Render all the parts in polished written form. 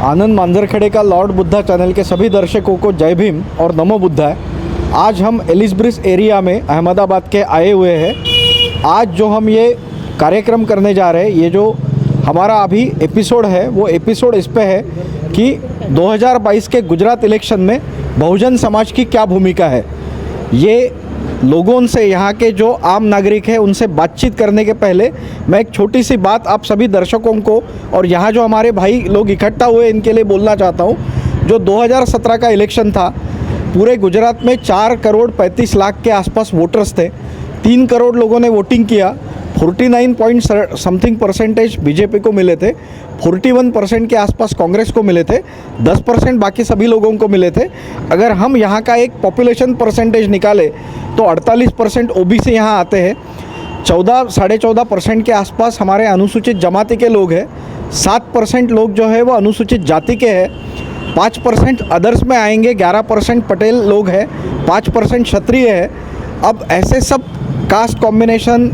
आनंद मांजरखेड़े का Lord Buddha channel के सभी दर्शकों को जय भीम और नमो बुद्धा है। आज हम एलिस ब्रिज एरिया में अहमदाबाद के आए हुए हैं। आज जो हम ये कार्यक्रम करने जा रहे हैं, ये जो हमारा अभी एपिसोड है, वो एपिसोड इस पे है कि 2022 के गुजरात इलेक्शन में बहुजन समाज की क्या भूमिका है। ये लोगों से, यहाँ के जो आम नागरिक हैं, उनसे बातचीत करने के पहले मैं एक छोटी सी बात आप सभी दर्शकों को और यहाँ जो हमारे भाई लोग इकट्ठा हुए इनके लिए बोलना चाहता हूँ। जो 2017 का इलेक्शन था, पूरे गुजरात में 4 करोड़ 35 लाख के आसपास वोटर्स थे। 3 करोड़ लोगों ने वोटिंग किया। 49 समथिंग परसेंटेज बीजेपी को मिले थे, 41% के आसपास कांग्रेस को मिले थे, 10% बाकी सभी लोगों को मिले थे। अगर हम यहाँ का एक पॉपुलेशन परसेंटेज निकाले तो 48% ओबीसी यहाँ आते हैं। 14-14.5% के आसपास हमारे अनुसूचित जमाती के लोग हैं। 7% लोग जो है वो अनुसूचित जाति के हैं। 5% अदर्स में आएंगे। 11% पटेल लोग हैं। 5% क्षत्रिय है। अब ऐसे सब कास्ट कॉम्बिनेशन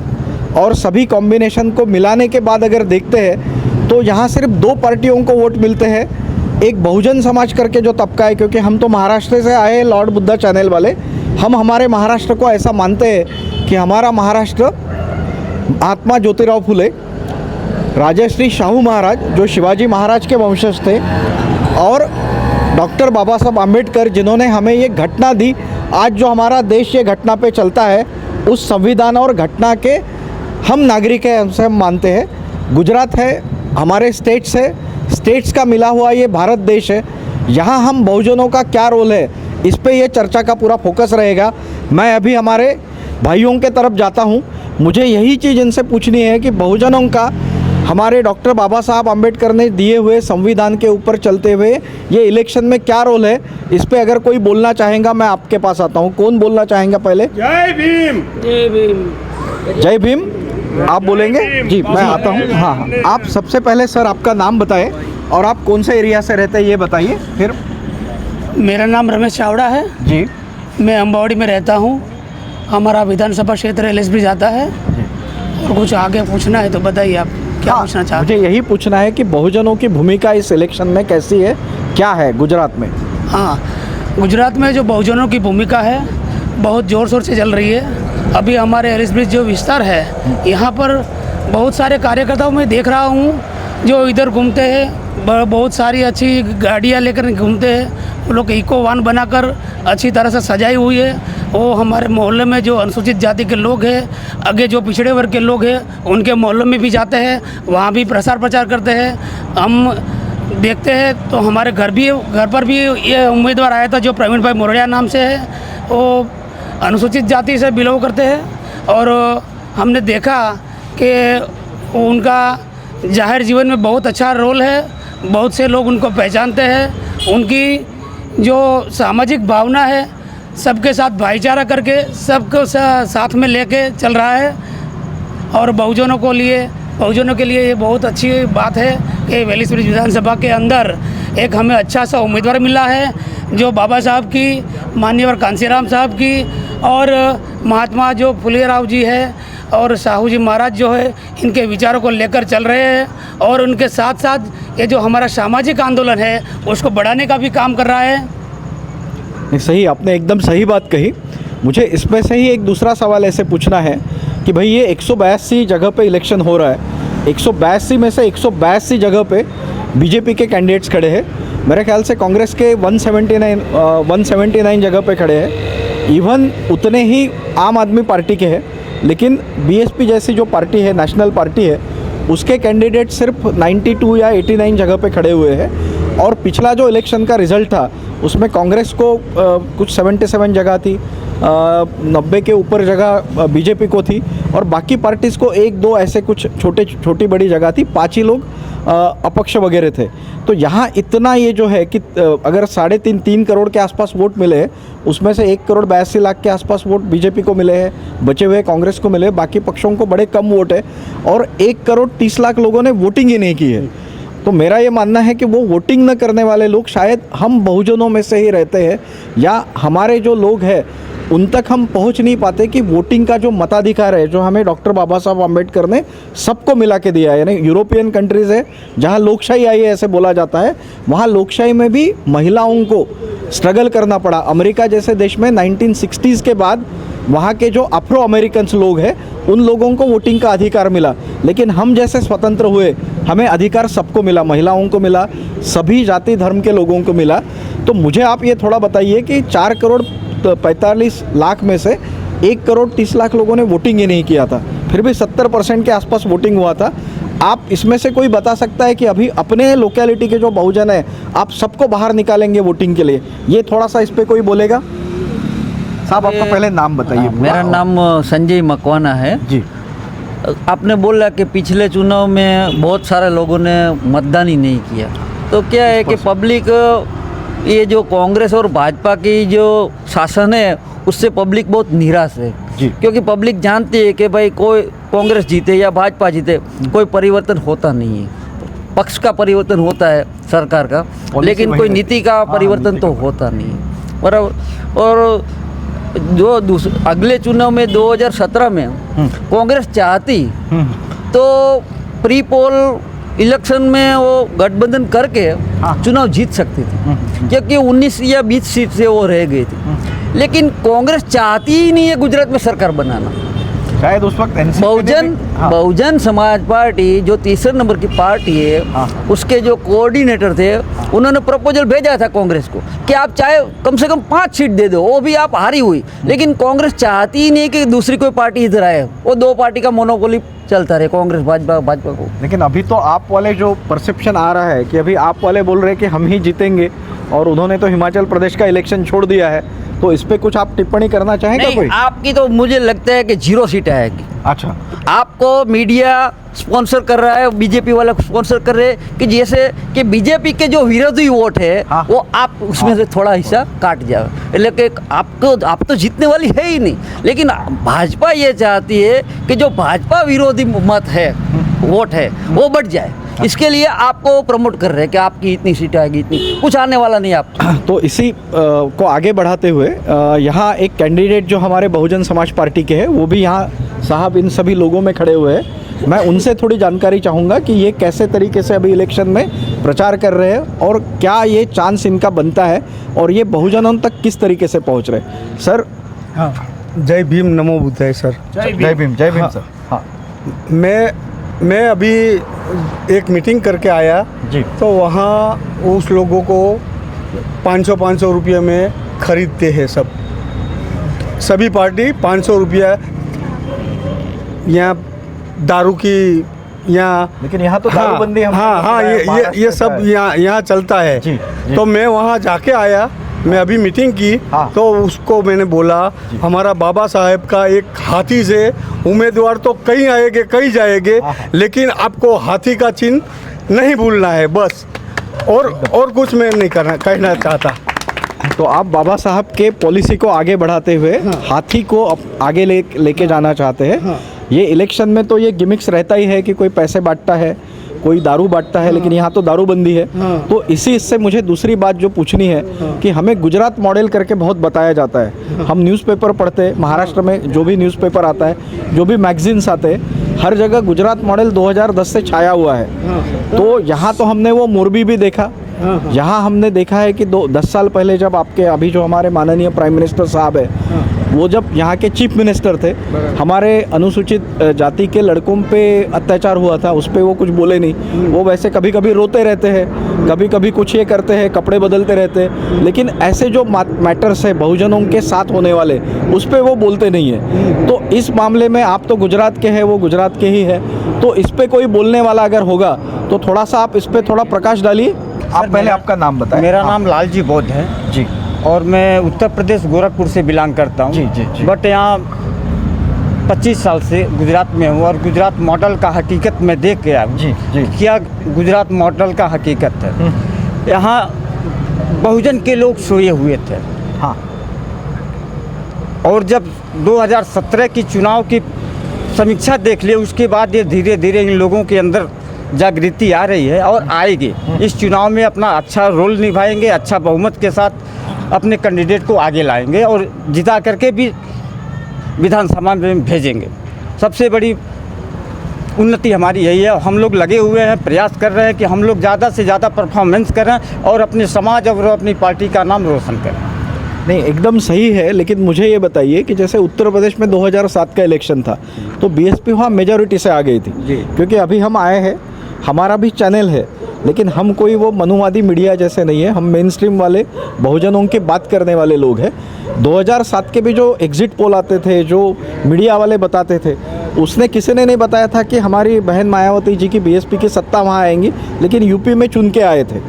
और सभी कॉम्बिनेशन को मिलाने के बाद अगर देखते हैं तो यहाँ सिर्फ 2 पार्टियों को वोट मिलते हैं। एक बहुजन समाज करके जो तबका है, क्योंकि हम तो महाराष्ट्र से आए हैं लॉर्ड बुद्धा चैनल वाले, हम हमारे महाराष्ट्र को ऐसा मानते हैं कि हमारा महाराष्ट्र महात्मा ज्योतिराव फुले, राजश्री शाहू महाराज जो शिवाजी महाराज के वंशज थे, और डॉक्टर बाबा साहब आम्बेडकर जिन्होंने हमें ये घटना दी। आज जो हमारा देश ये घटना पे चलता है, उस संविधान और घटना के हम नागरिक हैं, हमसे हम मानते हैं। गुजरात है, हमारे स्टेट्स है, स्टेट्स का मिला हुआ ये भारत देश है। यहाँ हम बहुजनों का क्या रोल है, इस पे ये चर्चा का पूरा फोकस रहेगा। मैं अभी हमारे भाइयों के तरफ जाता हूँ। मुझे यही चीज़ इनसे पूछनी है कि बहुजनों का हमारे डॉक्टर बाबा साहब आम्बेडकर ने दिए हुए संविधान के ऊपर चलते हुए ये इलेक्शन में क्या रोल है, इस पे अगर कोई बोलना चाहेगा मैं आपके पास आता हूँ। कौन बोलना चाहेंगे पहले? जय भीम। जय भीम। जय भीम। आप बोलेंगे? जी, मैं आता हूँ। हाँ, आप सबसे पहले सर आपका नाम बताएं और आप कौन से एरिया से रहते हैं ये बताइए। फिर मेरा नाम रमेश चावड़ा है जी। मैं अम्बावड़ी में रहता हूँ। हमारा विधानसभा क्षेत्र एलिस ब्रिज आता है। और कुछ आगे पूछना है तो बताइए, आप क्या पूछना चाहते हैं? मुझे यही पूछना है कि बहुजनों की भूमिका इस इलेक्शन में कैसी है, क्या है गुजरात में? हाँ, गुजरात में जो बहुजनों की भूमिका है बहुत ज़ोर शोर से चल रही है। अभी हमारे एलिस ब्रिज जो विस्तार है, यहाँ पर बहुत सारे कार्यकर्ताओं में देख रहा हूँ जो इधर घूमते हैं, बहुत सारी अच्छी गाड़ियाँ लेकर घूमते हैं। वो लोग इको वाहन बनाकर अच्छी तरह से सजाई हुई है। वो हमारे मोहल्ले में जो अनुसूचित जाति के लोग हैं, आगे जो पिछड़े वर्ग के लोग हैं, उनके मोहल्लों में भी जाते हैं, वहाँ भी प्रसार प्रचार करते हैं। हम देखते हैं तो हमारे घर पर भी ये उम्मीदवार आया था जो प्रवीण भाई मोरडिया नाम से है। वो अनुसूचित जाति से बिलोंग करते हैं और हमने देखा कि उनका जाहिर जीवन में बहुत अच्छा रोल है। बहुत से लोग उनको पहचानते हैं। उनकी जो सामाजिक भावना है, सबके साथ भाईचारा करके सबको साथ में लेके चल रहा है। और बहुजनों के लिए ये बहुत अच्छी बात है कि एलिस ब्रिज विधानसभा के अंदर एक हमें अच्छा सा उम्मीदवार मिला है जो बाबा साहब की, माननीय कांसीराम साहब की और महात्मा जो फुले राव जी है और साहू जी महाराज जो है, इनके विचारों को लेकर चल रहे हैं। और उनके साथ साथ ये जो हमारा सामाजिक आंदोलन है उसको बढ़ाने का भी काम कर रहा है। सही, आपने एकदम सही बात कही। मुझे इसमें से ही एक दूसरा सवाल ऐसे पूछना है कि भाई ये 182 जगह पे इलेक्शन हो रहा है। 182 में से 182 जगह पे बीजेपी के कैंडिडेट्स खड़े हैं। मेरे ख्याल से कांग्रेस के 179 जगह पे खड़े हैं। इवन उतने ही आम आदमी पार्टी के हैं। लेकिन बीएसपी जैसी जो पार्टी है, नेशनल पार्टी है, उसके कैंडिडेट सिर्फ 92 या 89 जगह पे खड़े हुए हैं। और पिछला जो इलेक्शन का रिज़ल्ट था उसमें कांग्रेस को कुछ 77 जगह थी, 90 के ऊपर जगह बीजेपी को थी, और बाकी पार्टीज़ को 1-2 ऐसे कुछ छोटी बड़ी जगह थी। 5 ही लोग अपक्ष वगैरह थे। तो यहाँ इतना ये जो है कि अगर 3.5 करोड़ के आसपास वोट मिले हैं, उसमें से 1 करोड़ 82 लाख के आसपास वोट बीजेपी को मिले हैं, बचे हुए कांग्रेस को मिले, बाकी पक्षों को बड़े कम वोट है। और 1 करोड़ 30 लाख लोगों ने वोटिंग ही नहीं की है। तो मेरा ये मानना है कि वो वोटिंग न करने वाले लोग शायद हम बहुजनों में से ही रहते हैं, या हमारे जो लोग हैं उन तक हम पहुंच नहीं पाते कि वोटिंग का जो मताधिकार है, जो हमें डॉक्टर बाबा साहब आम्बेडकर ने सबको मिला के दिया है, यानी यूरोपियन कंट्रीज़ है जहां लोकशाही आई है ऐसे बोला जाता है, वहां लोकशाही में भी महिलाओं को स्ट्रगल करना पड़ा। अमेरिका जैसे देश में 1960s के बाद वहाँ के जो अफ्रो अमेरिकन्स लोग हैं उन लोगों को वोटिंग का अधिकार मिला, लेकिन हम जैसे स्वतंत्र हुए हमें अधिकार सबको मिला, महिलाओं को मिला, सभी जाति धर्म के लोगों को मिला। तो मुझे आप ये थोड़ा बताइए कि 4 करोड़ 45 लाख में से 1 करोड़ 30 लाख लोगों ने वोटिंग ही नहीं किया था, फिर भी 70% के आसपास वोटिंग हुआ था। आप इसमें से कोई बता सकता है कि अभी अपने लोकेलिटी के जो बहुजन है आप सबको बाहर निकालेंगे वोटिंग के लिए, ये थोड़ा सा इस पर कोई बोलेगा? साहब आपका पहले नाम बताइए। मेरा नाम संजय मकवाना है जी। आपने बोला कि पिछले चुनाव में बहुत सारे लोगों ने मतदान ही नहीं किया, तो क्या है कि पब्लिक ये जो कांग्रेस और भाजपा की जो शासन है उससे पब्लिक बहुत निराश है जी। क्योंकि पब्लिक जानती है कि भाई कोई कांग्रेस जीते या भाजपा जीते कोई परिवर्तन होता नहीं है, पक्ष का परिवर्तन होता है सरकार का, लेकिन कोई नीति का परिवर्तन तो होता नहीं है, बराबर। और जो अगले चुनाव में 2017 में कांग्रेस चाहती तो प्री पोल इलेक्शन में वो गठबंधन करके चुनाव जीत सकती थी, क्योंकि 19 या 20 सीट से वो रह गई थी। लेकिन कांग्रेस चाहती ही नहीं है गुजरात में सरकार बनाना। शायद उस वक्त बहुजन समाज पार्टी जो तीसरे नंबर की पार्टी है, उसके जो कोऑर्डिनेटर थे उन्होंने प्रपोजल भेजा था कांग्रेस को कि आप चाहे कम से कम 5 सीट दे दो, वो भी आप हारी हुई, लेकिन कांग्रेस चाहती ही नहीं कि दूसरी कोई पार्टी इधर आए, वो 2 पार्टी का मोनोपोली चलता रहे, कांग्रेस भाजपा को। लेकिन अभी तो आप वाले जो परसेप्शन आ रहा है कि अभी आप वाले बोल रहे हैं कि हम ही जीतेंगे, और उन्होंने तो हिमाचल प्रदेश का इलेक्शन छोड़ दिया है, तो इस पे कुछ आप टिप्पणी करना चाहेंगे? कोई आपकी तो मुझे लगता है कि 0 सीट आएगी। अच्छा, आपको मीडिया स्पॉन्सर कर रहा है, बीजेपी वाला स्पॉन्सर कर रहे हैं कि जैसे कि बीजेपी के जो विरोधी वोट है वो आप उसमें से थोड़ा हिस्सा काट जाए, लेकिन आप तो जीतने वाली है ही नहीं। लेकिन भाजपा ये चाहती है कि जो भाजपा विरोधी मत है, वोट है, वो बढ़ जाए, इसके लिए आपको प्रमोट कर रहे हैं कि आपकी इतनी सीट आएगी, इतनी कुछ आने वाला नहीं आप। तो इसी को आगे बढ़ाते हुए यहाँ एक कैंडिडेट जो हमारे बहुजन समाज पार्टी के हैं वो भी यहाँ साहब इन सभी लोगों में खड़े हुए हैं, मैं उनसे थोड़ी जानकारी चाहूँगा कि ये कैसे तरीके से अभी इलेक्शन में प्रचार कर रहे हैं और क्या ये चांस इनका बनता है और ये बहुजनों तक किस तरीके से पहुँच रहे हैं। सर। हाँ, जय भीम, नमो बुद्धाय सर। जय भीम सर। हाँ, मैं अभी एक मीटिंग करके आया जी। तो वहाँ उस लोगों को 500 रुपये में खरीदते हैं सभी पार्टी 500 रुपया यहाँ दारू की यहाँ, लेकिन यहाँ तो दारूबंदी हाँ, ये सब यहाँ चलता है जी। तो मैं वहाँ जाके आया, मैं अभी मीटिंग की तो उसको मैंने बोला हमारा बाबा साहेब का एक हाथी से उम्मीदवार तो कहीं आएंगे कहीं जाएंगे, लेकिन आपको हाथी का चिन्ह नहीं भूलना है बस, और कुछ मैं नहीं कहना चाहता। तो आप बाबा साहब के पॉलिसी को आगे बढ़ाते हुए हाथी को आगे लेके जाना चाहते हैं। ये इलेक्शन में तो ये गिमिक्स रहता ही है कि कोई पैसे बांटता है, कोई दारू बांटता है, लेकिन यहाँ तो दारूबंदी है। तो इसी इससे मुझे दूसरी बात जो पूछनी है कि हमें गुजरात मॉडल करके बहुत बताया जाता है, हम न्यूज़पेपर पढ़ते हैं, महाराष्ट्र में जो भी न्यूज़पेपर आता है, जो भी मैगजीन्स आते हैं, हर जगह गुजरात मॉडल 2010 से छाया हुआ है। तो यहाँ तो हमने वो मोरबी भी देखा, यहाँ हमने देखा है कि 10 साल पहले जब आपके अभी जो हमारे माननीय प्राइम मिनिस्टर साहब है वो जब यहाँ के चीफ मिनिस्टर थे, हमारे अनुसूचित जाति के लड़कों पे अत्याचार हुआ था, उस पर वो कुछ बोले नहीं, वो वैसे कभी कभी रोते रहते हैं, कभी कभी कुछ ये करते हैं, कपड़े बदलते रहते हैं, लेकिन ऐसे जो मैटर्स है बहुजनों के साथ होने वाले उस पर वो बोलते नहीं है। तो इस मामले में आप तो गुजरात के हैं, वो गुजरात के ही है, तो इस पर कोई बोलने वाला अगर होगा तो थोड़ा सा आप इस पर थोड़ा प्रकाश डालिए। आप पहले आपका नाम बताएं। मेरा नाम लालजी बौद्ध है जी, और मैं उत्तर प्रदेश गोरखपुर से बिलोंग करता हूँ। जी। बट यहाँ 25 साल से गुजरात में हूँ और गुजरात मॉडल का हकीकत मैं देख गया हूँ। जी। क्या गुजरात मॉडल का हकीकत है, यहाँ बहुजन के लोग सोए हुए थे। हाँ। और जब 2017 की चुनाव की समीक्षा देख लिए उसके बाद ये धीरे धीरे इन लोगों के अंदर जागृति आ रही है और आएगी। इस चुनाव में अपना अच्छा रोल निभाएंगे, अच्छा बहुमत के साथ अपने कैंडिडेट को आगे लाएंगे और जिता करके भी विधानसभा में भेजेंगे। सबसे बड़ी उन्नति हमारी यही है। हम लोग लगे हुए हैं, प्रयास कर रहे हैं कि हम लोग ज़्यादा से ज़्यादा परफॉर्मेंस करें और अपने समाज और अपनी पार्टी का नाम रोशन करें। नहीं, एकदम सही है, लेकिन मुझे ये बताइए कि जैसे उत्तर प्रदेश में 2007 का इलेक्शन था तो बीएसपी वहाँ मेजॉरिटी से आ गई थी जी। क्योंकि अभी हम आए हैं, हमारा भी चैनल है, लेकिन हम कोई वो मनुवादी मीडिया जैसे नहीं है, हम मेन स्ट्रीम वाले बहुजनों की बात करने वाले लोग हैं। 2007 के भी जो एग्जिट पोल आते थे, जो मीडिया वाले बताते थे, उसने किसी ने नहीं बताया था कि हमारी बहन मायावती जी की बीएसपी की सत्ता वहाँ आएंगी, लेकिन यूपी में चुन के आए थे।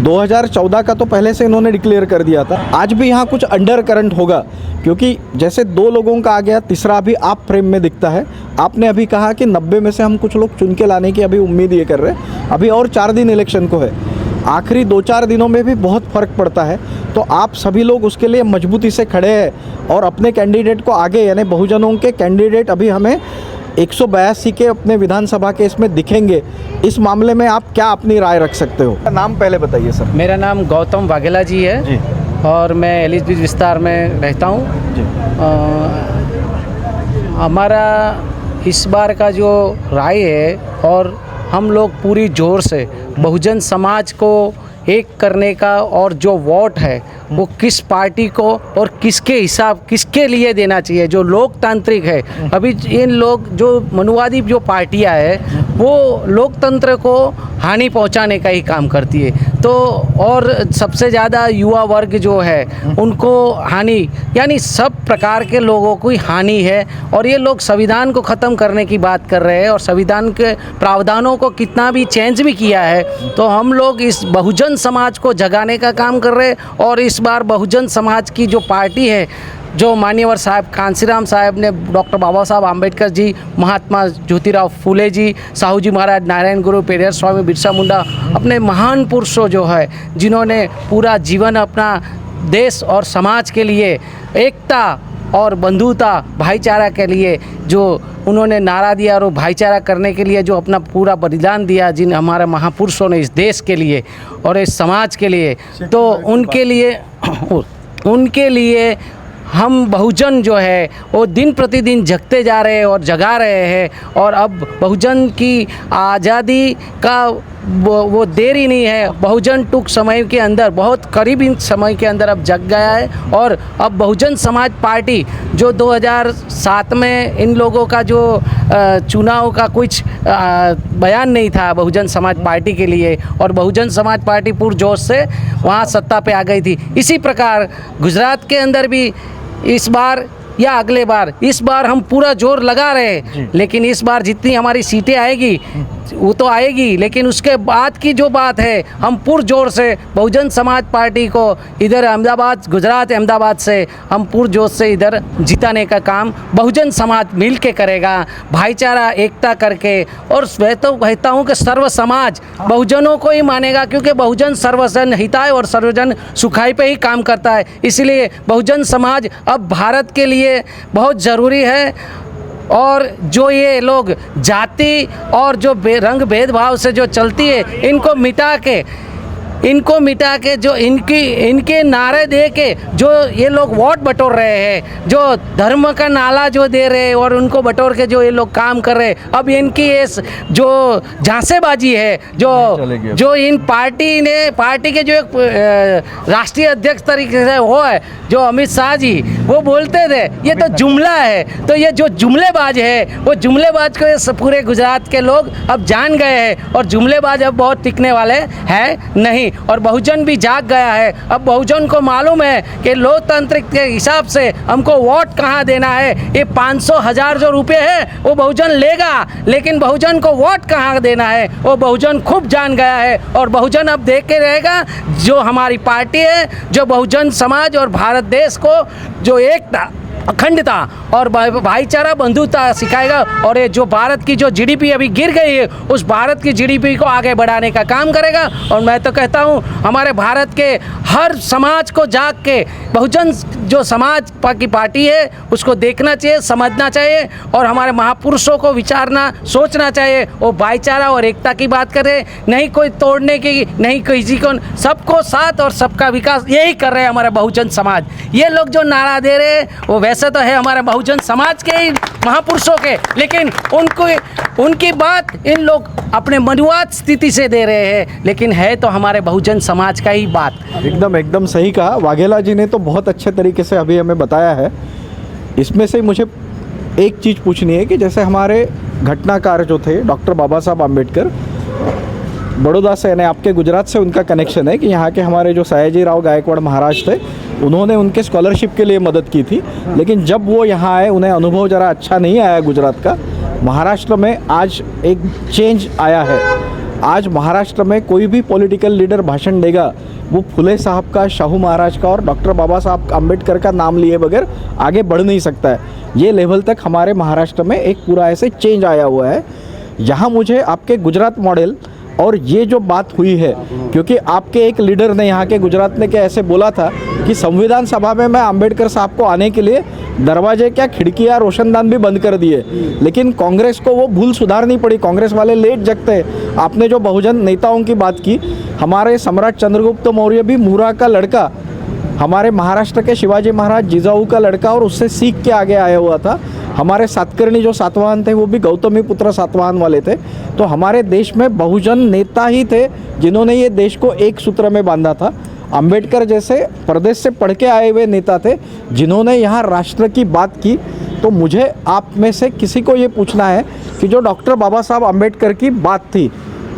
2014 का तो पहले से इन्होंने डिक्लेयर कर दिया था। आज भी यहाँ कुछ अंडर करंट होगा, क्योंकि जैसे 2 लोगों का आ गया, तीसरा अभी आप फ्रेम में दिखता है। आपने अभी कहा कि 90 में से हम कुछ लोग चुन के लाने की अभी उम्मीद ये कर रहे हैं। अभी और 4 दिन इलेक्शन को है, आखिरी 2-4 दिनों में भी बहुत फ़र्क पड़ता है। तो आप सभी लोग उसके लिए मजबूती से खड़े हैं और अपने कैंडिडेट को आगे, यानी बहुजनों के कैंडिडेट अभी हमें 182 के अपने विधानसभा के इसमें दिखेंगे। इस मामले में आप क्या अपनी राय रख सकते हो? नाम पहले बताइए सर। मेरा नाम गौतम वाघेला जी है जी। और मैं एलिसब्रिज विस्तार में रहता हूँ जी। हमारा इस बार का जो राय है, और हम लोग पूरी जोर से बहुजन समाज को एक करने का, और जो वोट है वो किस पार्टी को और किसके हिसाब किसके लिए देना चाहिए, जो लोकतांत्रिक है। अभी इन लोग जो मनुवादी जो पार्टियां है वो लोकतंत्र को हानि पहुंचाने का ही काम करती है। तो और सबसे ज़्यादा युवा वर्ग जो है उनको हानि, यानी सब प्रकार के लोगों को ही हानि है। और ये लोग संविधान को ख़त्म करने की बात कर रहे हैं, और संविधान के प्रावधानों को कितना भी चेंज भी किया है। तो हम लोग इस बहुजन समाज को जगाने का काम कर रहे हैं। और इस बार बहुजन समाज की जो पार्टी है, जो मान्यवर साहब कांसीराम साहब ने, डॉक्टर बाबा साहब आम्बेडकर जी, महात्मा ज्योतिराव फूले जी, साहू जी महाराज, नारायण गुरु, पेरियार स्वामी, बिरसा मुंडा, अपने महान पुरुषों जो है जिन्होंने पूरा जीवन अपना देश और समाज के लिए एकता और बंधुता, भाईचारा के लिए जो उन्होंने नारा दिया, और भाईचारा करने के लिए जो अपना पूरा बलिदान दिया, जिन हमारे महापुरुषों ने इस देश के लिए और इस समाज के लिए, तो उनके लिए हम बहुजन जो है वो दिन प्रतिदिन जगते जा रहे हैं और जगा रहे हैं। और अब बहुजन की आज़ादी का वो देर ही नहीं है। बहुजन टूंक समय के अंदर, बहुत करीब इन समय के अंदर अब जग गया है। और अब बहुजन समाज पार्टी जो 2007 में इन लोगों का जो चुनाव का कुछ बयान नहीं था बहुजन समाज पार्टी के लिए, और बहुजन समाज पार्टी पुरजोश से वहाँ सत्ता पे आ गई थी। इसी प्रकार गुजरात के अंदर भी इस बार या अगले बार, इस बार हम पूरा जोर लगा रहे हैं, लेकिन इस बार जितनी हमारी सीटें आएगी वो तो आएगी, लेकिन उसके बाद की जो बात है, हम पुरजोर से बहुजन समाज पार्टी को इधर अहमदाबाद, गुजरात अहमदाबाद से हम पुरजोर से इधर जिताने का काम बहुजन समाज मिल के करेगा, भाईचारा एकता करके। और मैं तो कहता हूँ कि सर्व समाज बहुजनों को ही मानेगा, क्योंकि बहुजन सर्वजन हिताय और सर्वजन सुखाय पे ही काम करता है। इसलिए बहुजन समाज अब भारत के लिए बहुत ज़रूरी है। और जो ये लोग जाति और जो रंग भेदभाव से जो चलती है, इनको मिटा के जो इनके नारे दे के जो ये लोग वोट बटोर रहे हैं, जो धर्म का नाला जो दे रहे हैं और उनको बटोर के जो ये लोग काम कर रहे हैं, अब इनकी ये जो झांसेबाजी है, जो इन पार्टी के जो एक राष्ट्रीय अध्यक्ष तरीके से वो है जो अमित शाह जी, वो बोलते थे ये तो जुमला है। तो ये जो जुमलेबाज है, वो जुमलेबाज को पूरे गुजरात के लोग अब जान गए हैं, और जुमलेबाज अब बहुत टिकने वाले हैं नहीं। और बहुजन भी जाग गया है। अब बहुजन को मालूम है कि लोकतांत्रिक के हिसाब से हमको वोट कहाँ देना है। ये 500,000 जो रुपए है वो बहुजन लेगा, लेकिन बहुजन को वोट कहाँ देना है वो बहुजन खूब जान गया है। और बहुजन अब देख के रहेगा जो हमारी पार्टी है, जो बहुजन समाज और भारत देश को जो एकता, अखंडता और भाईचारा, बंधुता सिखाएगा। और ये जो भारत की जो जीडीपी अभी गिर गई है, उस भारत की जीडीपी को आगे बढ़ाने का काम करेगा। और मैं तो कहता हूँ हमारे भारत के हर समाज को जाग के बहुजन जो समाज की पार्टी है उसको देखना चाहिए, समझना चाहिए और हमारे महापुरुषों को विचारना सोचना चाहिए। वो भाईचारा और एकता की बात करे, नहीं कोई तोड़ने की, नहीं किसी को, सबको साथ और सबका विकास, यही कर रहे हैं हमारे बहुजन समाज। ये लोग जो नारा दे रहे हैं वो वैसे तो है हमारे बहुजन समाज के ही महापुरुषों के, लेकिन उनकी बात इन लोग अपने मनुवाद स्थिति से दे रहे हैं, लेकिन है तो हमारे बहुजन समाज का ही बात। एकदम सही कहा वाघेला जी ने, तो बहुत अच्छे तरीके से अभी हमें बताया है। इसमें से मुझे एक चीज़ पूछनी है कि जैसे हमारे घटनाकार जो थे डॉक्टर बाबा साहब आम्बेडकर, बड़ौदा से, यानी आपके गुजरात से उनका कनेक्शन है कि यहाँ के हमारे जो सयाजीराव गायकवाड़ महाराज थे उन्होंने उनके स्कॉलरशिप के लिए मदद की थी, लेकिन जब वो यहाँ आए उन्हें अनुभव ज़रा अच्छा नहीं आया गुजरात का। महाराष्ट्र में आज एक चेंज आया है। आज महाराष्ट्र में कोई भी पॉलिटिकल लीडर भाषण देगा वो फुले साहब का, शाहू महाराज का और डॉक्टर बाबा साहब आम्बेडकर का नाम लिए बगैर आगे बढ़ नहीं सकता है। ये लेवल तक हमारे महाराष्ट्र में एक पूरा ऐसे चेंज आया हुआ है। यहाँ मुझे आपके गुजरात मॉडल और ये जो बात हुई है, क्योंकि आपके एक लीडर ने यहाँ के गुजरात ने क्या ऐसे बोला था कि संविधान सभा में मैं अंबेडकर साहब को आने के लिए दरवाजे क्या खिड़कियाँ रोशनदान भी बंद कर दिए, लेकिन कांग्रेस को वो भूल सुधारनी पड़ी। कांग्रेस वाले लेट जगते हैं। आपने जो बहुजन नेताओं की बात की, हमारे सम्राट चंद्रगुप्त मौर्य भी मूरा का लड़का, हमारे महाराष्ट्र के शिवाजी महाराज जिजाऊ का लड़का और उससे सीख के आगे आया हुआ था। हमारे सातकर्णी जो सातवाहन थे वो भी गौतमी पुत्र सातवाहन वाले थे। तो हमारे देश में बहुजन नेता ही थे जिन्होंने ये देश को एक सूत्र में बांधा था। अंबेडकर जैसे प्रदेश से पढ़ के आए हुए नेता थे जिन्होंने यहाँ राष्ट्र की बात की। तो मुझे आप में से किसी को ये पूछना है कि जो डॉक्टर बाबा साहब अंबेडकर की बात थी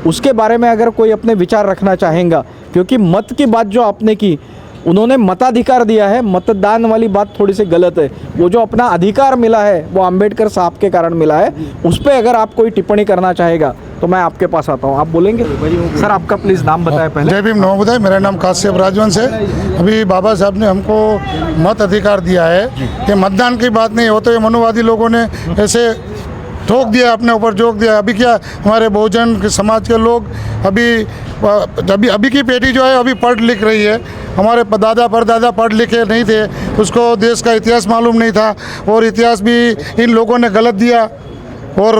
उसके बारे में अगर कोई अपने विचार रखना चाहेगा, क्योंकि मत की बात जो आपने की, उन्होंने मताधिकार दिया है, मतदान वाली बात थोड़ी सी गलत है। वो जो अपना अधिकार मिला है वो अंबेडकर साहब के कारण मिला है। उस पर अगर आप कोई टिप्पणी करना चाहेगा तो मैं आपके पास आता हूँ, आप बोलेंगे? सर आपका प्लीज़ नाम बताएं पहले। जय भीम नमोबुद्धाय। मेरा नाम काश्यप राजवंश है। अभी बाबा साहब ने हमको मत अधिकार दिया है कि मतदान की बात नहीं हो, तो ये मनुवादी लोगों ने ऐसे ठोक दिया, अपने ऊपर जोक दिया। अभी क्या हमारे बहुजन के समाज के लोग अभी की पीढ़ी जो है अभी पढ़ लिख रही है। हमारे दादा परदादा पढ़ लिखे नहीं थे, उसको देश का इतिहास मालूम नहीं था और इतिहास भी इन लोगों ने गलत दिया। और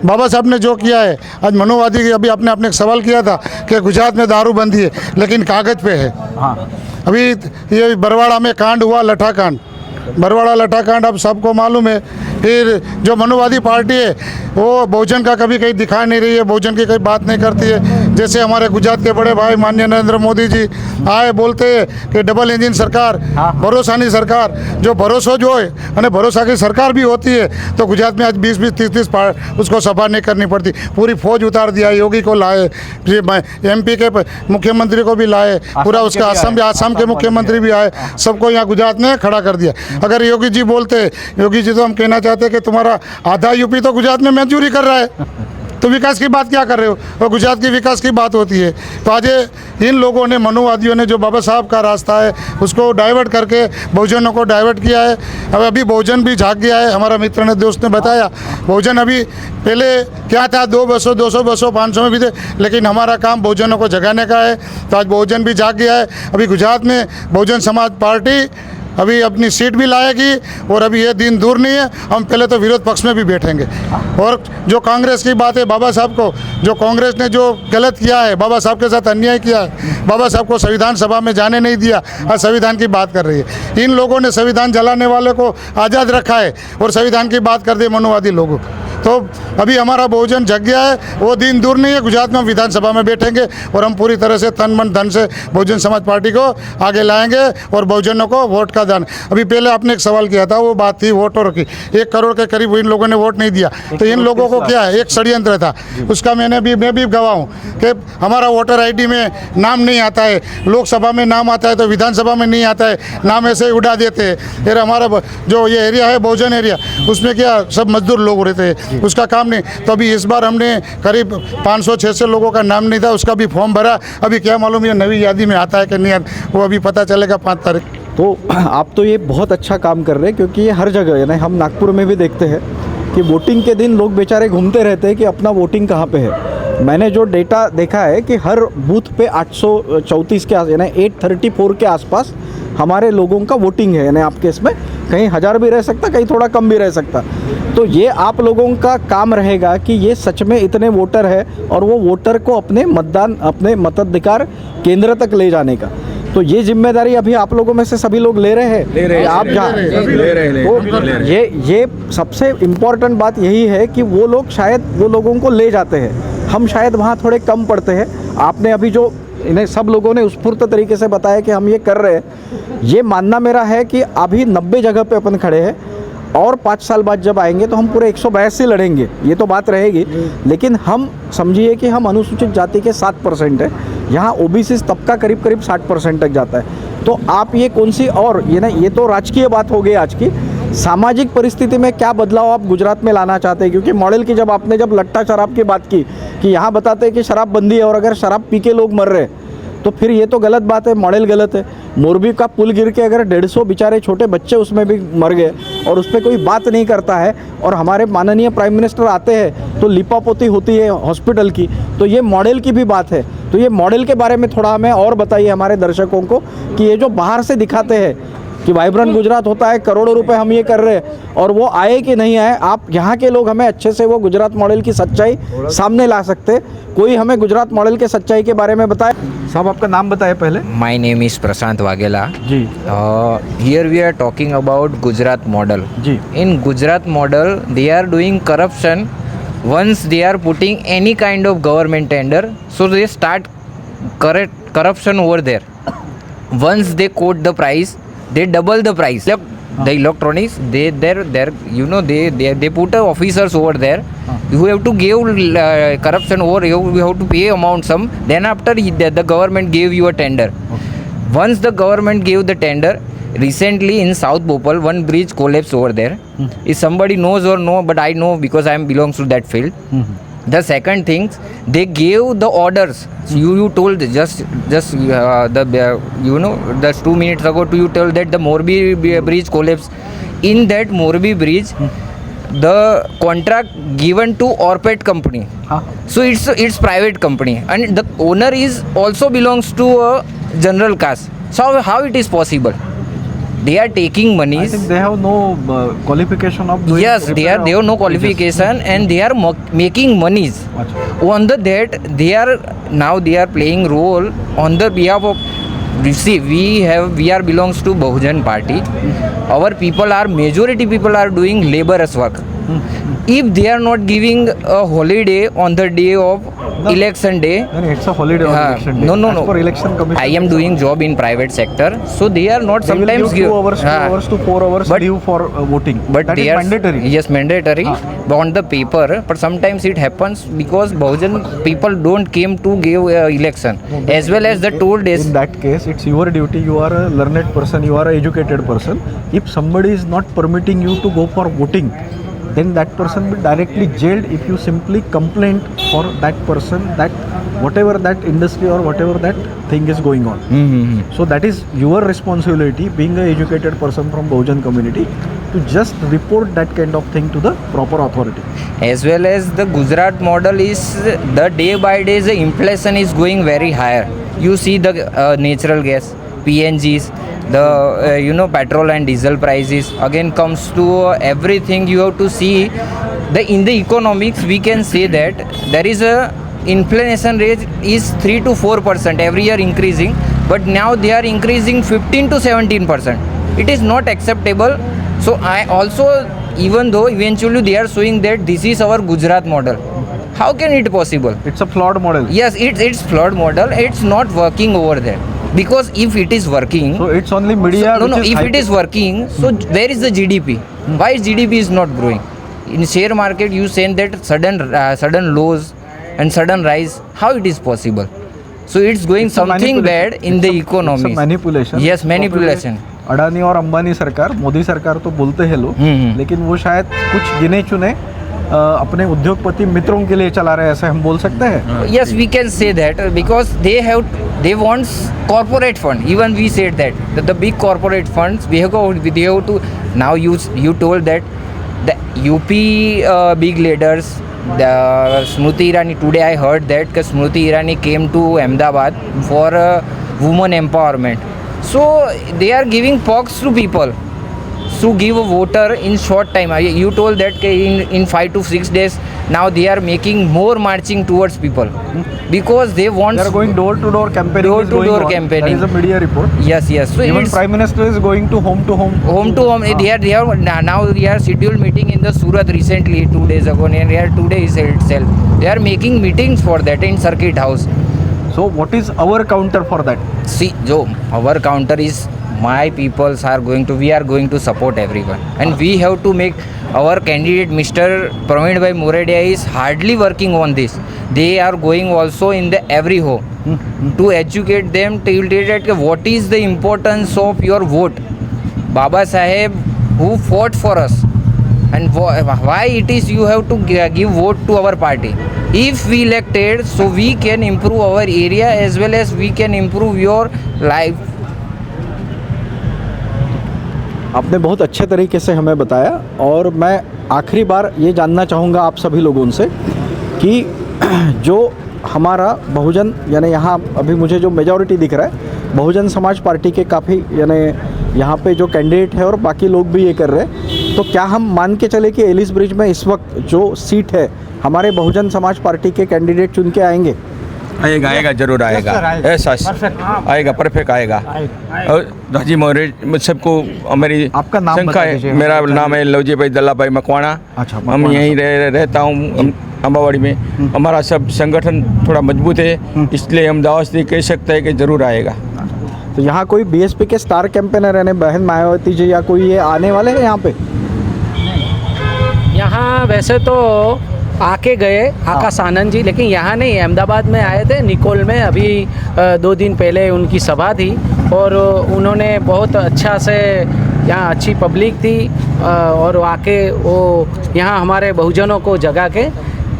बाबा साहब ने जो किया है, आज मनुवादी की, अभी आपने एक सवाल किया था कि गुजरात में दारूबंदी है, लेकिन कागज़ पे है। अभी ये बरवाड़ा में कांड हुआ, लठा कांड, बरवाड़ा लठा कांड अब सबको मालूम है। फिर जो मनुवादी पार्टी है वो बहुजन का कभी कहीं दिखा नहीं रही है, बहुजन की कोई बात नहीं करती है। जैसे हमारे गुजरात के बड़े भाई माननीय नरेंद्र मोदी जी आए, बोलते हैं कि डबल इंजन सरकार, भरोसानी सरकार, जो भरोसा जो है અને भरोसा की सरकार भी होती है। तो गुजरात में आज 20-20, 30-30 उसको सभा नहीं करनी पड़ती। पूरी फौज उतार दिया, योगी को लाए, MP के मुख्यमंत्री को भी लाए, पूरा उसका आसाम के मुख्यमंत्री भी आए, सबको यहाँ गुजरात में खड़ा कर दिया। अगर योगी जी बोलते, योगी जी तो हम कहना चाहते हैं कि तुम्हारा आधा यूपी तो गुजरात में मंजूरी कर रहा है, तो विकास की बात क्या कर रहे हो? और गुजरात की विकास की बात होती है। तो आज इन लोगों ने, मनुवादियों ने, जो बाबा साहब का रास्ता है उसको डाइवर्ट करके बहुजनों को डाइवर्ट किया है। अब अभी बहुजन भी जाग गया है। हमारा मित्र ने, दोस्त ने बताया, बहुजन अभी पहले क्या था, 2 बसों, 200 बसों, 500 में भी थे, लेकिन हमारा काम बहुजनों को जगाने का है। तो आज बहुजन भी जाग गया है। अभी गुजरात में बहुजन समाज पार्टी अभी अपनी सीट भी लाएगी और अभी ये दिन दूर नहीं है, हम पहले तो विरोध पक्ष में भी बैठेंगे। और जो कांग्रेस की बात है, बाबा साहब को, जो कांग्रेस ने जो गलत किया है, बाबा साहब के साथ अन्याय किया है, बाबा साहब को संविधान सभा में जाने नहीं दिया, आज संविधान की बात कर रही है। इन लोगों ने संविधान जलाने वाले को आज़ाद रखा है और संविधान की बात कर दी मनुवादी लोगों। तो अभी हमारा बहुजन जग गया है, वो दिन दूर नहीं है। गुजरात में हम विधानसभा में बैठेंगे और हम पूरी तरह से तन मन धन से बहुजन समाज पार्टी को आगे लाएंगे और बहुजनों को वोट का दान। अभी पहले आपने एक सवाल किया था, वो बात थी वोटरों की। 1 करोड़ के करीब इन लोगों ने वोट नहीं दिया। तो इन लोगों को क्या है, एक षड्यंत्र था, उसका मैं भी गवाह हूँ कि हमारा वोटर ID में नाम नहीं आता है, लोकसभा में नाम आता है तो विधानसभा में नहीं आता है, नाम ऐसे ही उड़ा देते हैं। फिर हमारा जो ये एरिया है बहुजन एरिया, उसमें क्या सब मजदूर लोग रहते हैं, उसका काम नहीं। तो अभी इस बार हमने करीब 500-600 लोगों का नाम नहीं था, उसका भी फॉर्म भरा। अभी क्या मालूम ये नई यादी में आता है कि नहीं, वो अभी पता चलेगा 5 तारीख। तो आप तो ये बहुत अच्छा काम कर रहे हैं, क्योंकि ये हर जगह है ना। हम नागपुर में भी देखते हैं कि वोटिंग के दिन लोग बेचारे घूमते रहते हैं कि अपना वोटिंग कहाँ पे है। मैंने जो डेटा देखा है कि हर बूथ पे 834 के यानी 834 के आसपास हमारे लोगों का वोटिंग है, यानी आपके इसमें कहीं 1000 भी रह सकता, कहीं थोड़ा कम भी रह सकता। तो ये आप लोगों का काम रहेगा कि ये सच में इतने वोटर है और वो वोटर को अपने मताधिकार केंद्र तक ले जाने का। तो ये जिम्मेदारी अभी आप लोगों में से सभी लोग ले रहे हैं। आप जहाँ ये सबसे इम्पोर्टेंट बात यही है कि वो लोग शायद वो लोगों को ले जाते हैं, हम शायद वहाँ थोड़े कम पड़ते हैं। आपने अभी जो इन्हें सब लोगों ने उत्स्फूर्त तरीके से बताया कि हम ये कर रहे हैं, ये मानना मेरा है कि अभी 90 जगह पे अपन खड़े हैं और 5 साल बाद जब आएंगे तो हम पूरे 182 लड़ेंगे, ये तो बात रहेगी। लेकिन हम समझिए कि हम अनुसूचित जाति के 7% है, यहाँ ओबीसी तबका करीब 60% तक जाता है। तो आप ये कौन सी, और ये ना, ये तो राजकीय बात हो गई आज की। सामाजिक परिस्थिति में क्या बदलाव आप गुजरात में लाना चाहते हैं? क्योंकि मॉडल की जब आपने जब लट्टा शराब की बात की कि यहाँ बताते हैं कि शराब बंदी है और अगर शराब पी के लोग मर रहे हैं तो फिर ये तो गलत बात है, मॉडल गलत है। मोरबी का पुल गिर के अगर 150 बेचारे छोटे बच्चे उसमें भी मर गए और उस पर कोई बात नहीं करता है और हमारे माननीय प्राइम मिनिस्टर आते हैं तो लिपापोती होती है हॉस्पिटल की, तो ये मॉडल की भी बात है। तो ये मॉडल के बारे में थोड़ा हमें और बताइए हमारे दर्शकों को कि ये जो बाहर से दिखाते हैं कि वाइब्रेंट गुजरात होता है, करोड़ों रुपए हम ये कर रहे हैं, और वो आए कि नहीं आए, आप यहाँ के लोग हमें अच्छे से वो गुजरात मॉडल की सच्चाई सामने ला सकते। कोई हमें गुजरात मॉडल के सच्चाई के बारे में बताए। साहब आपका नाम बताए पहले। My name is Prashant Waghela. Ji. Here we are talking about Gujarat model. Ji. In Gujarat model, they are doing corruption. Once they are putting any kind of government tender, so they start corruption over there. Once they quote the price, they double the price. The electronics, they put officers over there. You have to give corruption over. You have to pay amount some. Then after the government gave you a tender. Once the government gave the tender, recently in South Bhopal, one bridge collapsed over there. If somebody knows or no, but I know because I belongs to that field. The second thing, they gave the orders. You told just 2 minutes ago, you told that the Morbi bridge collapsed. In that Morbi bridge, the contract given to Orpet company. So it's private company, and the owner is also belongs to a general caste. So how it is possible? They are taking I monies. think they have no qualification of doing. Yes, they have no qualification, and they are making monies. On the that they are playing role on the behalf of. See, we are belongs to Bahujan party. Our people are majority people are doing laborers work. If they are not giving a holiday on the day of election day, then it's a holiday on election day. No. As per election commission. I am doing job in private sector, so they are not They will sometimes give 2 hours to 4 hours But- leave for voting. but that they is are mandatory. Yes, mandatory on the paper. But sometimes it happens because Bahujan people don't came to give election, as well as the toll days. In that case, it's your duty. You are a learned person. You are an educated person. If somebody is not permitting you to go for voting, then that person will directly jailed if you simply complain for that person that whatever that industry or whatever that thing is going on. So that is your responsibility, being an educated person from Bahujan community, to just report that kind of thing to the proper authority. As well as the Gujarat model is the day by day the inflation is going very higher. You see the natural gas, PNGs, the petrol and diesel prices. Again comes to everything you have to see. In the economics we can say that there is a inflation rate is 3 to 4% every year increasing, but now they are increasing 15 to 17%. It is not acceptable. So I also, even though eventually they are showing that this is our Gujarat model, how can it possible? It's a flawed model. Yes, it's flawed model. It's not working over there. Because if it is working, So it's only media. no, which is if it is working, so where is the GDP? Why GDP is not growing? In share market, you say that sudden lows and sudden rise. How it is possible? So it's going It's a something manipulation. bad in the economy. It's a manipulation. Yes, manipulation. तो अडानी और अंबानी सरकार, मोदी सरकार तो बोलते हैं लोग, लेकिन वो शायद कुछ गिने चुने अपने उद्योगपति मित्रों के लिए चला रहे हैं, ऐसे हम बोल सकते हैं. Yes, we can say that because they want corporate fund. Even we said that the big corporate funds they have to. Now you told that the UP big leaders Smriti Irani, today I heard that Smriti Irani came to Ahmedabad for women empowerment. So they are giving perks to people to give a voter in short time. You told that in 5 to 6 days now they are making more marching towards people because they want. They are going door to door campaigning. Door-to-door campaigning. That is a media report. Yes. So Even it's Prime Minister is going to home. home to home. They are now they are scheduled meeting in the Surat recently 2 days ago. And here today itself they are making meetings for that in Circuit House. So what is our counter for that? See, Joe, our counter is we are going to support everyone, and we have to make our candidate Mr. Praveen Bhai Moradia is hardly working on this. They are going also in the every home to educate them till that what is the importance of your vote. Baba Saheb who fought for us, and why it is you have to give vote to our party. If we elected, so we can improve our area as well as we can improve your life. आपने बहुत अच्छे तरीके से हमें बताया, और मैं आखिरी बार ये जानना चाहूँगा आप सभी लोगों से कि जो हमारा बहुजन यानी यहाँ अभी मुझे जो मेजॉरिटी दिख रहा है बहुजन समाज पार्टी के काफ़ी यानी यहाँ पे जो कैंडिडेट है और बाकी लोग भी ये कर रहे हैं, तो क्या हम मान के चले कि एलिस ब्रिज में इस वक्त जो सीट है हमारे बहुजन समाज पार्टी के कैंडिडेट चुन के आएंगे? आएगा जरूर आएगा, ऐसा आएगा, परफेक्ट आएगा। और हाजी मोरे सबको मेरी आपका नाम शंका बता दीजिए। है। मेरा नाम है लवजी भाई दल्ला भाई मकवाना। अच्छा, हम मकवाना यहीं रहता हूँ अम्बावाड़ी में। हमारा सब संगठन थोड़ा मजबूत है, इसलिए हम दावा से कह सकते हैं कि ज़रूर आएगा। तो यहाँ कोई बीएसपी के स्टार कैंपेनर यानी बहन मायावती जी या कोई ये आने वाले हैं यहाँ पे? यहाँ वैसे तो आके गए आकाश आनंद जी, लेकिन यहाँ नहीं, अहमदाबाद में आए थे, निकोल में अभी 2 दिन पहले उनकी सभा थी और उन्होंने बहुत अच्छा से यहाँ अच्छी पब्लिक थी और आके वो यहाँ हमारे बहुजनों को जगा के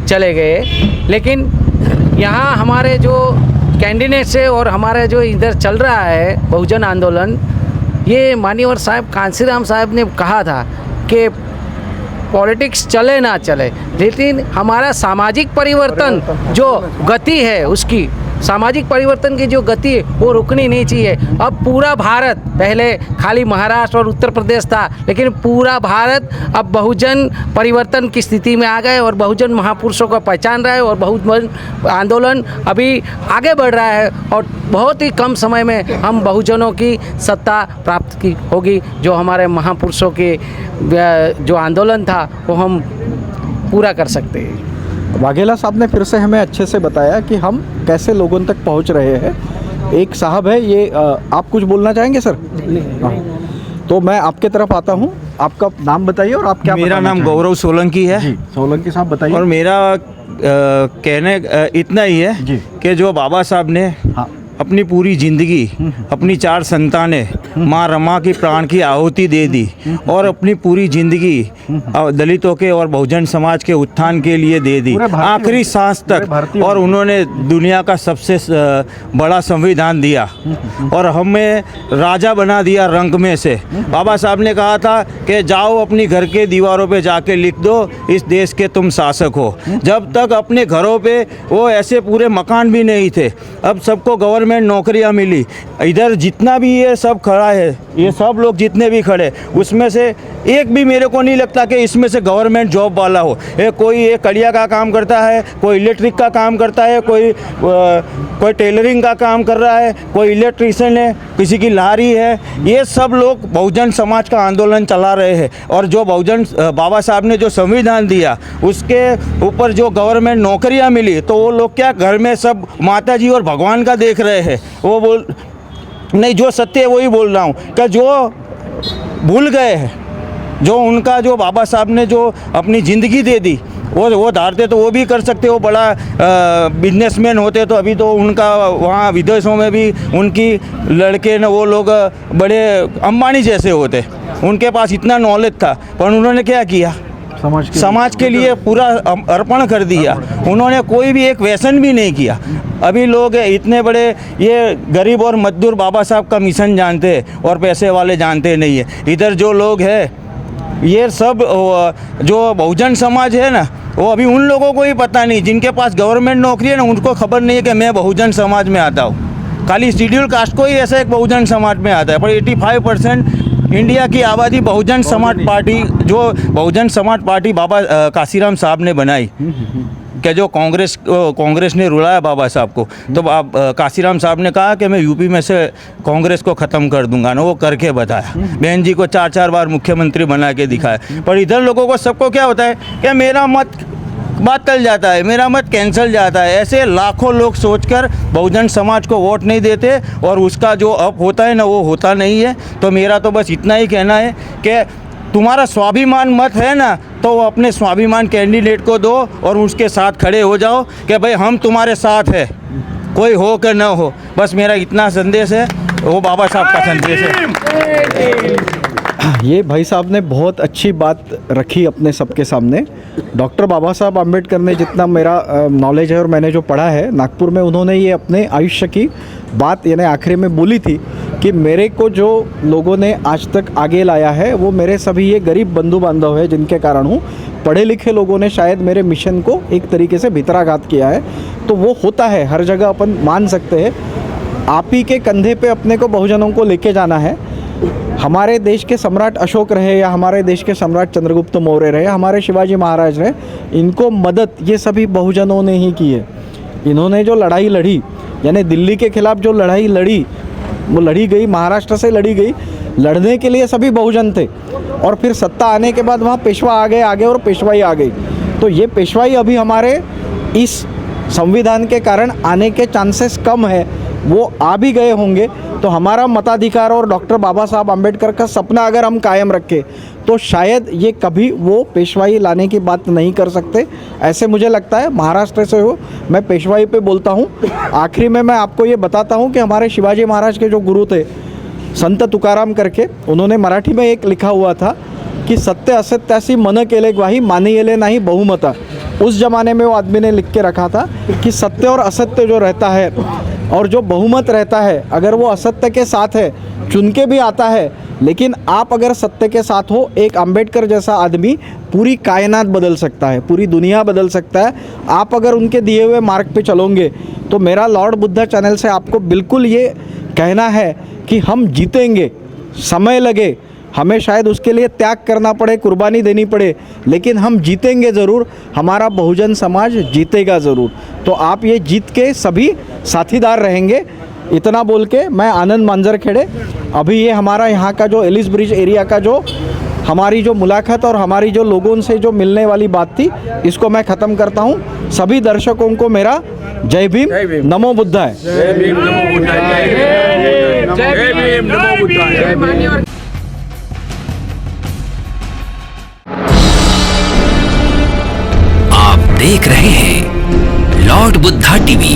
चले गए। लेकिन यहाँ हमारे जो कैंडिडेट्स है और हमारे जो इधर चल रहा है बहुजन आंदोलन, ये मान्यवर साहब कांसीराम साहब ने कहा था कि पॉलिटिक्स चले ना चले, लेकिन हमारा सामाजिक परिवर्तन जो गति है उसकी, सामाजिक परिवर्तन की जो गति है वो रुकनी नहीं चाहिए। अब पूरा भारत, पहले खाली महाराष्ट्र और उत्तर प्रदेश था, लेकिन पूरा भारत अब बहुजन परिवर्तन की स्थिति में आ गए और बहुजन महापुरुषों को पहचान रहा है और बहुजन आंदोलन अभी आगे बढ़ रहा है और बहुत ही कम समय में हम बहुजनों की सत्ता प्राप्त की होगी। जो हमारे महापुरुषों के जो आंदोलन था वो हम पूरा कर सकते हैं। वाघेला साहब ने फिर से हमें अच्छे से बताया कि हम कैसे लोगों तक पहुंच रहे हैं। एक साहब है ये, आप कुछ बोलना चाहेंगे सर? तो मैं आपके तरफ आता हूं, आपका नाम बताइए और आप क्या? मेरा नाम गौरव सोलंकी है। जी, सोलंकी साहब बताइए। और मेरा कहने इतना ही है जी कि जो बाबा साहब ने अपनी पूरी ज़िंदगी, अपनी 4 संतानें, माँ रमा की प्राण की आहुति दे दी और अपनी पूरी ज़िंदगी दलितों के और बहुजन समाज के उत्थान के लिए दे दी, आखिरी सांस तक। और उन्होंने दुनिया का सबसे बड़ा संविधान दिया और हमें राजा बना दिया रंग में से। बाबा साहब ने कहा था कि जाओ अपनी घर के दीवारों पे जाके लिख दो, इस देश के तुम शासक हो। जब तक अपने घरों पे वो ऐसे पूरे मकान भी नहीं थे, अब सबको गवर्नमेंट नौकरियां मिली। इधर जितना भी ये सब खड़ा है, ये सब लोग जितने भी खड़े, उसमें से एक भी मेरे को नहीं लगता कि इसमें से गवर्नमेंट जॉब वाला हो। कोई एक कड़िया का काम करता है, कोई इलेक्ट्रिक का काम करता है, कोई टेलरिंग का काम कर रहा है, कोई इलेक्ट्रीशियन है, किसी की लारी है। ये सब लोग बहुजन समाज का आंदोलन चला रहे हैं। और जो बहुजन बाबा साहब ने जो संविधान दिया उसके ऊपर जो गवर्नमेंट नौकरियां मिली, तो वो लोग क्या घर में सब माता जी और भगवान का देख रहे हैं। वो बोल नहीं, जो सत्य है वही बोल रहा हूँ कि जो भूल गए हैं, जो उनका जो बाबा साहब ने जो अपनी ज़िंदगी दे दी, वो धारते तो वो भी कर सकते, वो बड़ा बिजनेसमैन होते तो अभी तो उनका वहाँ विदेशों में भी उनकी लड़के न वो लोग बड़े अंबानी जैसे होते, उनके पास इतना नॉलेज था। पर उन्होंने क्या किया? समाज के लिए पूरा अर्पण कर दिया। उन्होंने कोई भी एक व्यसन भी नहीं किया। अभी लोग इतने बड़े ये गरीब और मजदूर बाबा साहब का मिशन जानते हैं और पैसे वाले जानते नहीं है। इधर जो लोग हैं ये सब जो बहुजन समाज है ना, वो अभी उन लोगों को ही पता नहीं, जिनके पास गवर्नमेंट नौकरी है ना, उनको खबर नहीं है कि मैं बहुजन समाज में आता हूँ। खाली शेड्यूल कास्ट को ही ऐसा एक बहुजन समाज में आता है, पर 85% इंडिया की आबादी बहुजन समाज पार्टी, जो बहुजन समाज पार्टी बाबा काशीराम साहब ने बनाई, कि जो कांग्रेस ने रुलाया बाबा साहब को, तो काशीराम साहब ने कहा कि मैं यूपी में से कांग्रेस को ख़त्म कर दूंगा ना, वो करके बताया। बहन जी को 4-4 बार मुख्यमंत्री बना के दिखाया। पर इधर लोगों को सबको क्या होता है कि मेरा मत बात टल जाता है, मेरा मत कैंसिल जाता है। ऐसे लाखों लोग सोचकर बहुजन समाज को वोट नहीं देते, और उसका जो अप होता है ना, वो होता नहीं है। तो मेरा तो बस इतना ही कहना है कि तुम्हारा स्वाभिमान मत है ना, तो वो अपने स्वाभिमान कैंडिडेट को दो और उसके साथ खड़े हो जाओ कि भाई हम तुम्हारे साथ है, कोई हो कि ना हो। बस मेरा इतना संदेश है, वो बाबा साहब का संदेश है। ये भाई साहब ने बहुत अच्छी बात रखी अपने सबके सामने। डॉक्टर बाबा साहब आम्बेडकर ने, जितना मेरा नॉलेज है और मैंने जो पढ़ा है नागपुर में, उन्होंने ये अपने आयुष्य की बात यानी आखिरी में बोली थी कि मेरे को जो लोगों ने आज तक आगे लाया है वो मेरे सभी ये गरीब बंधु बांधव है, जिनके कारण हूँ। पढ़े लिखे लोगों ने शायद मेरे मिशन को एक तरीके से भितराघात किया है। तो वो होता है, हर जगह अपन मान सकते हैं। आप ही के कंधे पे अपने को बहुजनों को लेके जाना है। हमारे देश के सम्राट अशोक रहे या हमारे देश के सम्राट चंद्रगुप्त मौर्य रहे, हमारे शिवाजी महाराज रहे, इनको मदद ये सभी बहुजनों ने ही की है। इन्होंने जो लड़ाई लड़ी, यानी दिल्ली के खिलाफ जो लड़ाई लड़ी, वो लड़ी गई, महाराष्ट्र से लड़ी गई। लड़ने के लिए सभी बहुजन थे, और फिर सत्ता आने के बाद वहाँ पेशवा आगे और पेशवाई आ गई। तो ये पेशवाई अभी हमारे इस संविधान के कारण आने के चांसेस कम है, वो आ भी गए होंगे। तो हमारा मताधिकार और डॉक्टर बाबा साहब आम्बेडकर का सपना अगर हम कायम रखें, तो शायद ये कभी वो पेशवाई लाने की बात नहीं कर सकते, ऐसे मुझे लगता है। महाराष्ट्र से हो, मैं पेशवाई पे बोलता हूँ। आखिरी में मैं आपको ये बताता हूँ कि हमारे शिवाजी महाराज के जो गुरु थे, संत तुकाराम करके, उन्होंने मराठी में एक लिखा हुआ था कि सत्य असत्यासी मन केले ग्वाही, माने येले नाही बहुमता। उस ज़माने में वो आदमी ने लिख के रखा था कि सत्य और असत्य जो रहता है और जो बहुमत रहता है, अगर वो असत्य के साथ है, चुन के भी आता है, लेकिन आप अगर सत्य के साथ हो, एक अम्बेडकर जैसा आदमी पूरी कायनात बदल सकता है, पूरी दुनिया बदल सकता है। आप अगर उनके दिए हुए मार्ग पे चलोगे, तो मेरा लॉर्ड बुद्धा चैनल से आपको बिल्कुल ये कहना है कि हम जीतेंगे। समय लगे, हमें शायद उसके लिए त्याग करना पड़े, कुर्बानी देनी पड़े, लेकिन हम जीतेंगे ज़रूर। हमारा बहुजन समाज जीतेगा ज़रूर। तो आप ये जीत के सभी साथीदार रहेंगे। इतना बोल के मैं आनंद मांजरखेड़े, अभी ये हमारा यहाँ का जो एलिस ब्रिज एरिया का जो हमारी जो मुलाकात और हमारी जो लोगों से जो मिलने वाली बात थी, इसको मैं ख़त्म करता हूँ। सभी दर्शकों को मेरा जय भीम, नमो बुद्धाय। जय भीम, नमो बुद्धाय। जय भीम, नमो बुद्धाय। आप देख रहे हैं लॉर्ड बुद्धा टीवी।